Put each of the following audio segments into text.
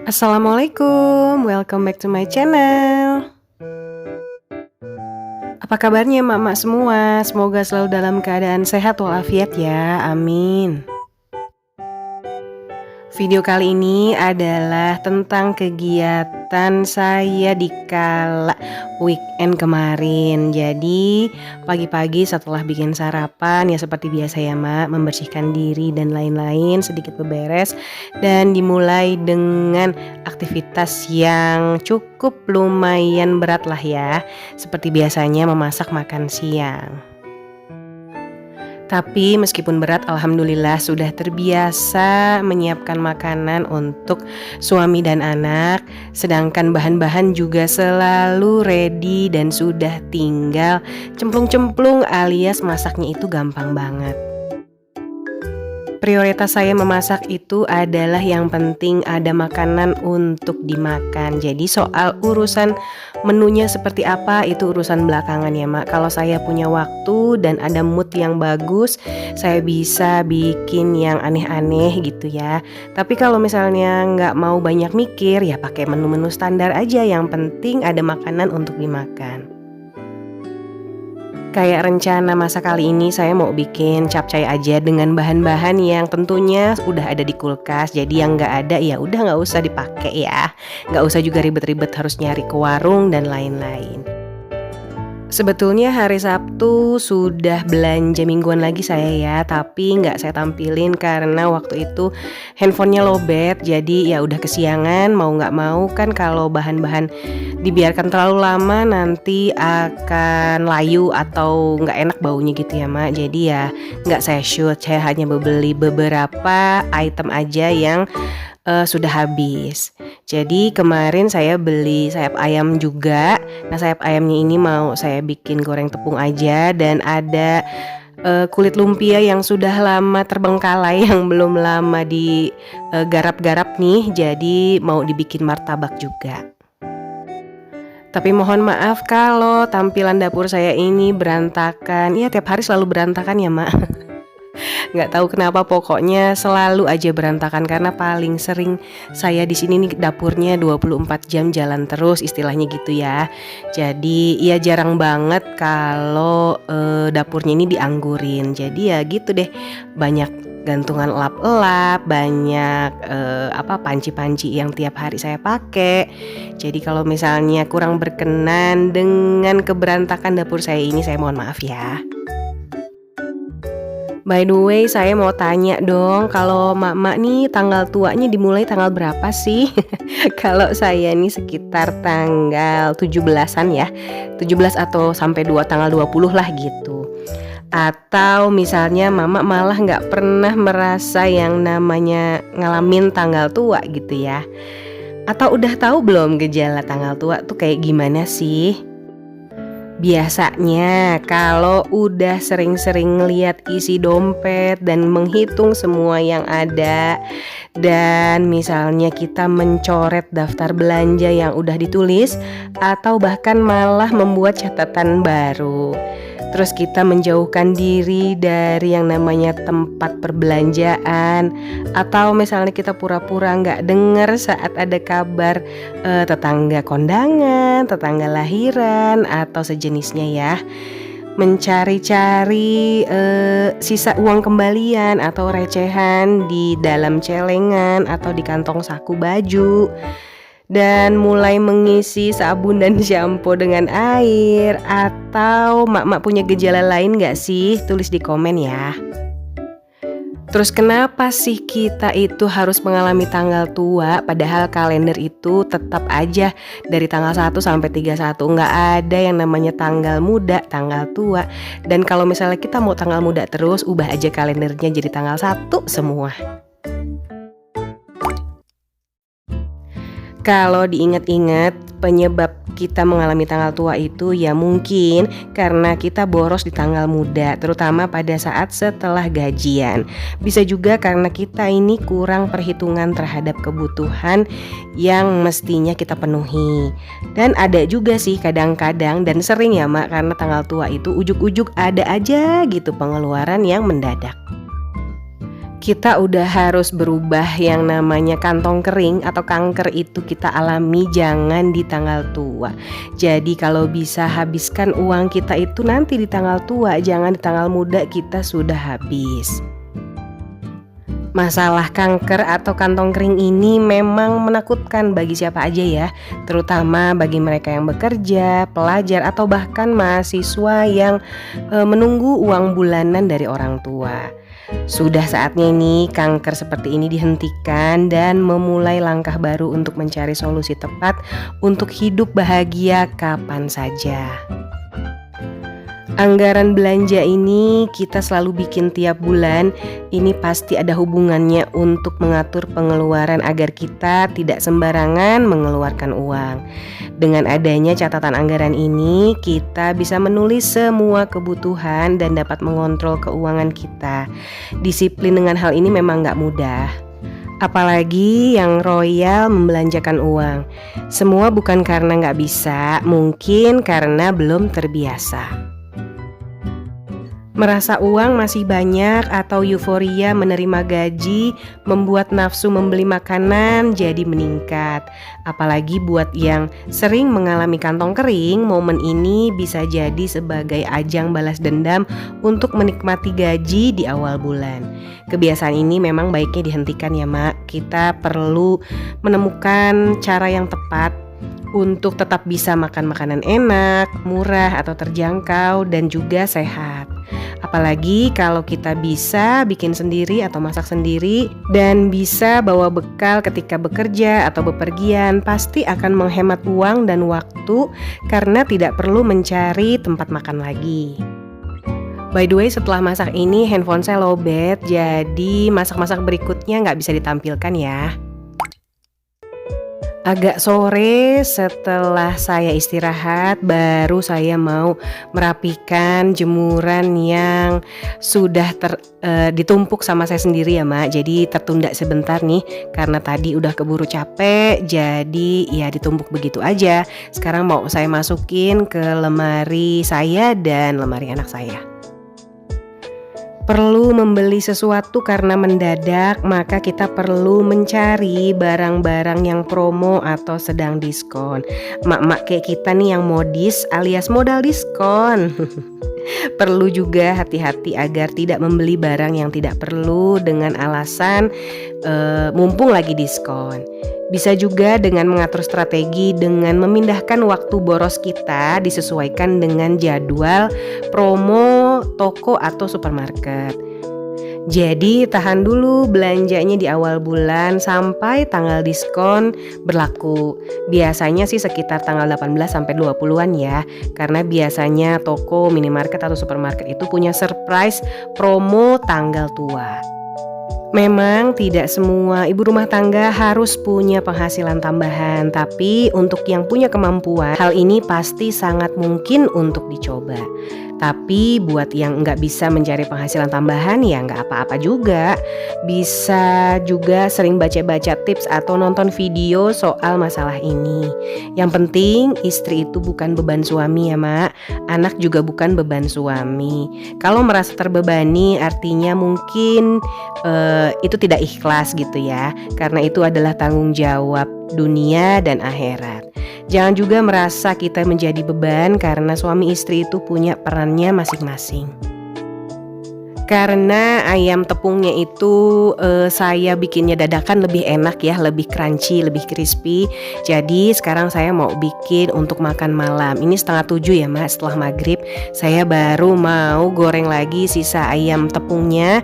Assalamualaikum, welcome back to my channel. Apa kabarnya emak-emak semua? Semoga selalu dalam keadaan sehat walafiat ya, amin. Video kali ini adalah tentang kegiatan saya di kala weekend kemarin. Jadi pagi-pagi setelah bikin sarapan ya seperti biasa ya mak, membersihkan diri dan lain-lain, sedikit beberes. Dan dimulai dengan aktivitas yang cukup lumayan berat lah ya. Seperti biasanya memasak makan siang. Tapi meskipun berat, alhamdulillah sudah terbiasa menyiapkan makanan untuk suami dan anak. Sedangkan bahan-bahan juga selalu ready dan sudah tinggal cemplung-cemplung alias masaknya itu gampang banget. Prioritas saya memasak itu adalah yang penting ada makanan untuk dimakan. Jadi soal urusan menunya seperti apa itu urusan belakangan ya mak. Kalau saya punya waktu dan ada mood yang bagus, saya bisa bikin yang aneh-aneh gitu ya. Tapi kalau misalnya nggak mau banyak mikir ya pakai menu-menu standar aja. Yang penting ada makanan untuk dimakan. Kayak rencana masa kali ini saya mau bikin capcay aja dengan bahan-bahan yang tentunya udah ada di kulkas. Jadi yang nggak ada ya udah nggak usah dipakai ya. Nggak usah juga ribet-ribet harus nyari ke warung dan lain-lain. Sebetulnya hari Sabtu sudah belanja mingguan lagi saya ya, tapi nggak saya tampilin karena waktu itu handphonenya lowbat. Jadi ya udah kesiangan, mau nggak mau kan kalau bahan-bahan dibiarkan terlalu lama nanti akan layu atau nggak enak baunya gitu ya mak. Jadi ya nggak saya shoot, saya hanya beli beberapa item aja yang sudah habis. Jadi kemarin saya beli sayap ayam juga. Nah sayap ayamnya ini mau saya bikin goreng tepung aja. Dan ada kulit lumpia yang sudah lama terbengkalai, yang belum lama digarap-garap nih. Jadi mau dibikin martabak juga. Tapi mohon maaf kalau tampilan dapur saya ini berantakan. Ya tiap hari selalu berantakan ya mak. Nggak tahu kenapa pokoknya selalu aja berantakan karena paling sering saya di sini nih dapurnya 24 jam jalan terus istilahnya gitu ya. Jadi ya jarang banget kalau dapurnya ini dianggurin. Jadi ya gitu deh, banyak gantungan elap-elap, banyak panci-panci yang tiap hari saya pakai. Jadi kalau misalnya kurang berkenan dengan keberantakan dapur saya ini, saya mohon maaf ya. By the way, saya mau tanya dong, kalau mak-mak nih tanggal tuanya dimulai tanggal berapa sih? Kalau saya nih sekitar tanggal 17-an ya, 17 atau sampai tanggal 20 lah gitu. Atau misalnya mama malah gak pernah merasa yang namanya ngalamin tanggal tua gitu ya. Atau udah tahu belum gejala tanggal tua tuh kayak gimana sih? Biasanya kalau udah sering-sering ngeliat isi dompet dan menghitung semua yang ada, dan misalnya kita mencoret daftar belanja yang udah ditulis, atau bahkan malah membuat catatan baru. Terus kita menjauhkan diri dari yang namanya tempat perbelanjaan, atau misalnya kita pura-pura gak dengar saat ada kabar tetangga kondangan, tetangga lahiran, atau sejenisnya ya. Mencari-cari sisa uang kembalian atau recehan di dalam celengan atau di kantong saku baju. Dan mulai mengisi sabun dan shampoo dengan air. Atau mak-mak punya gejala lain gak sih? Tulis di komen ya. Terus kenapa sih kita itu harus mengalami tanggal tua, padahal kalender itu tetap aja dari tanggal 1 sampai 31. Nggak ada yang namanya tanggal muda, tanggal tua. Dan kalau misalnya kita mau tanggal muda terus, ubah aja kalendernya jadi tanggal 1 semua. Kalau diingat-ingat penyebab kita mengalami tanggal tua itu ya mungkin karena kita boros di tanggal muda, terutama pada saat setelah gajian. Bisa juga karena kita ini kurang perhitungan terhadap kebutuhan yang mestinya kita penuhi. Dan ada juga sih kadang-kadang dan sering ya mak, karena tanggal tua itu ujuk-ujuk ada aja gitu pengeluaran yang mendadak. kita udah harus berubah. Yang namanya kantong kering atau kanker itu kita alami jangan di tanggal tua. Jadi kalau bisa habiskan uang kita itu nanti di tanggal tua, jangan di tanggal muda kita sudah habis. Masalah kanker atau kantong kering ini memang menakutkan bagi siapa aja ya, terutama bagi mereka yang bekerja, pelajar, atau bahkan mahasiswa yang menunggu uang bulanan dari orang tua. Sudah saatnya nih kanker seperti ini dihentikan dan memulai langkah baru untuk mencari solusi tepat untuk hidup bahagia kapan saja. Anggaran belanja ini kita selalu bikin tiap bulan. Ini pasti ada hubungannya untuk mengatur pengeluaran agar kita tidak sembarangan mengeluarkan uang. Dengan adanya catatan anggaran ini, kita bisa menulis semua kebutuhan dan dapat mengontrol keuangan kita. Disiplin dengan hal ini memang gak mudah. Apalagi yang royal membelanjakan uang. Semua bukan karena gak bisa, mungkin karena belum terbiasa. Merasa uang masih banyak atau euforia menerima gaji membuat nafsu membeli makanan jadi meningkat. Apalagi buat yang sering mengalami kantong kering, momen ini bisa jadi sebagai ajang balas dendam untuk menikmati gaji di awal bulan. Kebiasaan ini memang baiknya dihentikan ya Mak. Kita perlu menemukan cara yang tepat untuk tetap bisa makan makanan enak, murah atau terjangkau dan juga sehat. Apalagi kalau kita bisa bikin sendiri atau masak sendiri dan bisa bawa bekal ketika bekerja atau bepergian, pasti akan menghemat uang dan waktu karena tidak perlu mencari tempat makan lagi. By the way, setelah masak ini handphone saya lowbat, jadi masak-masak berikutnya nggak bisa ditampilkan ya. Agak sore setelah saya istirahat, baru saya mau merapikan jemuran yang sudah ditumpuk sama saya sendiri ya Mak. Jadi tertunda sebentar nih karena tadi udah keburu capek, jadi ya ditumpuk begitu aja. Sekarang mau saya masukin ke lemari saya dan lemari anak saya. Perlu membeli sesuatu karena mendadak, maka kita perlu mencari barang-barang yang promo atau sedang diskon. Mak-mak kayak kita nih yang modis alias modal diskon. Perlu juga hati-hati agar tidak membeli barang yang tidak perlu dengan alasan mumpung lagi diskon. Bisa juga dengan mengatur strategi dengan memindahkan waktu boros kita disesuaikan dengan jadwal promo toko atau supermarket. Jadi tahan dulu belanjanya di awal bulan sampai tanggal diskon berlaku. Biasanya sih sekitar tanggal 18 sampai 20-an ya. Karena biasanya toko, minimarket atau supermarket itu punya surprise promo tanggal tua. Memang tidak semua ibu rumah tangga harus punya penghasilan tambahan, tapi untuk yang punya kemampuan, hal ini pasti sangat mungkin untuk dicoba. Tapi buat yang nggak bisa mencari penghasilan tambahan ya nggak apa-apa juga. Bisa juga sering baca-baca tips atau nonton video soal masalah ini. Yang penting istri itu bukan beban suami ya Mak. Anak juga bukan beban suami. Kalau merasa terbebani artinya mungkin itu tidak ikhlas gitu ya. Karena itu adalah tanggung jawab dunia dan akhirat. Jangan juga merasa kita menjadi beban karena suami istri itu punya perannya masing-masing. Karena ayam tepungnya itu saya bikinnya dadakan lebih enak ya, lebih crunchy, lebih crispy. Jadi sekarang saya mau bikin untuk makan malam. Ini 6:30 ya Mak, setelah maghrib. Saya baru mau goreng lagi sisa ayam tepungnya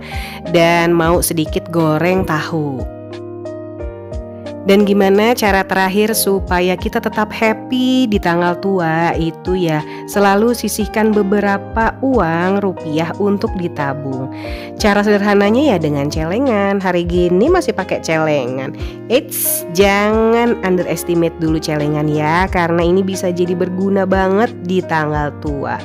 dan mau sedikit goreng tahu. Dan gimana cara terakhir supaya kita tetap happy di tanggal tua itu ya selalu sisihkan beberapa uang rupiah untuk ditabung. Cara sederhananya ya dengan celengan. Hari gini masih pakai celengan. Eits, jangan underestimate dulu celengan ya, karena ini bisa jadi berguna banget di tanggal tua.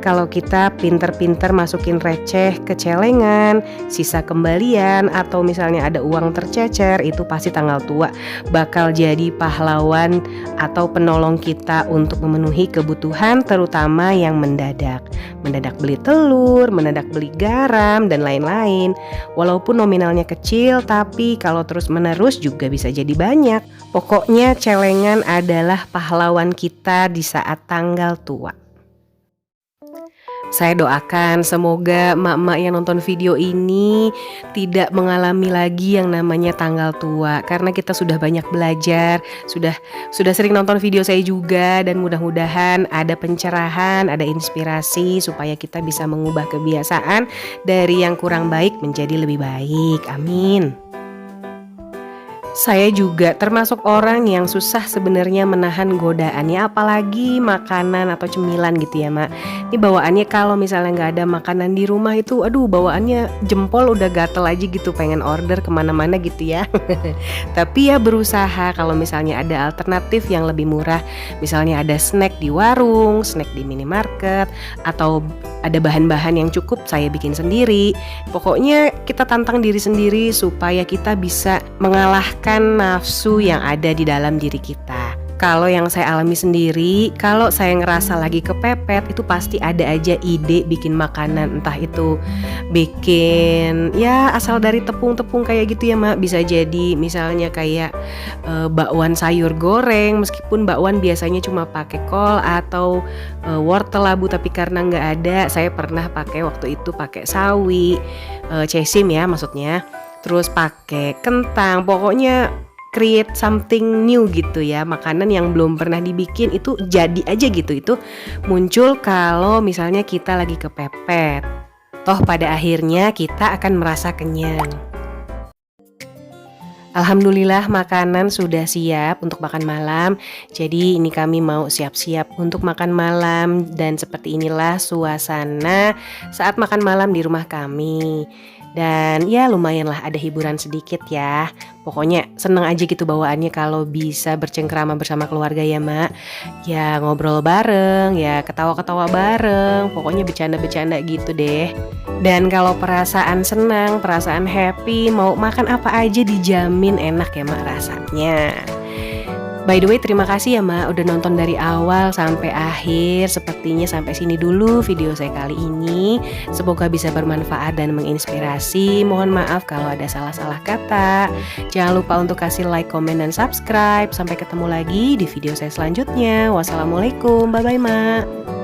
Kalau kita pinter-pinter masukin receh ke celengan, sisa kembalian atau misalnya ada uang tercecer, itu pasti tanggal tua bakal jadi pahlawan atau penolong kita untuk memenuhi kebutuhan terutama terutama yang mendadak. Mendadak beli telur, mendadak beli garam, dan lain-lain. Walaupun nominalnya kecil, tapi kalau terus-menerus juga bisa jadi banyak. Pokoknya celengan adalah pahlawan kita di saat tanggal tua. Saya doakan semoga emak-emak yang nonton video ini tidak mengalami lagi yang namanya tanggal tua, karena kita sudah banyak belajar, sudah sering nonton video saya juga, dan mudah-mudahan ada pencerahan, ada inspirasi supaya kita bisa mengubah kebiasaan dari yang kurang baik menjadi lebih baik. Amin. Saya juga termasuk orang yang susah sebenarnya menahan godaannya, apalagi makanan atau cemilan gitu ya Mak. Ini bawaannya kalau misalnya nggak ada makanan di rumah itu, aduh bawaannya jempol udah gatel aja gitu, pengen order kemana-mana gitu ya. Tapi ya berusaha kalau misalnya ada alternatif yang lebih murah, misalnya ada snack di warung, snack di minimarket, atau ada bahan-bahan yang cukup saya bikin sendiri. Pokoknya kita tantang diri sendiri supaya kita bisa mengalahkan nafsu yang ada di dalam diri kita. Kalau yang saya alami sendiri, kalau saya ngerasa lagi kepepet, itu pasti ada aja ide bikin makanan, entah itu bikin ya asal dari tepung-tepung kayak gitu ya Mak. Bisa jadi misalnya kayak bakwan sayur goreng, meskipun bakwan biasanya cuma pakai kol atau wortel labu, tapi karena nggak ada, saya pernah pakai waktu itu pakai sawi, cesim ya maksudnya, terus pakai kentang, pokoknya create something new gitu ya, makanan yang belum pernah dibikin itu jadi aja gitu, itu muncul kalau misalnya kita lagi kepepet. Toh pada akhirnya kita akan merasa kenyang. Alhamdulillah makanan sudah siap untuk makan malam. Jadi ini kami mau siap-siap untuk makan malam, dan seperti inilah suasana saat makan malam di rumah kami. Dan ya lumayanlah ada hiburan sedikit ya. Pokoknya seneng aja gitu bawaannya kalau bisa bercengkrama bersama keluarga ya Mak. Ya ngobrol bareng, ya ketawa-ketawa bareng, pokoknya bercanda-bercanda gitu deh. Dan kalau perasaan senang, perasaan happy, mau makan apa aja dijamin enak ya Mak rasanya. By the way, terima kasih ya Mak udah nonton dari awal sampai akhir. Sepertinya sampai sini dulu video saya kali ini. Semoga bisa bermanfaat dan menginspirasi. Mohon maaf kalau ada salah-salah kata. Jangan lupa untuk kasih like, komen, dan subscribe. Sampai ketemu lagi di video saya selanjutnya. Wassalamualaikum, bye-bye Mak.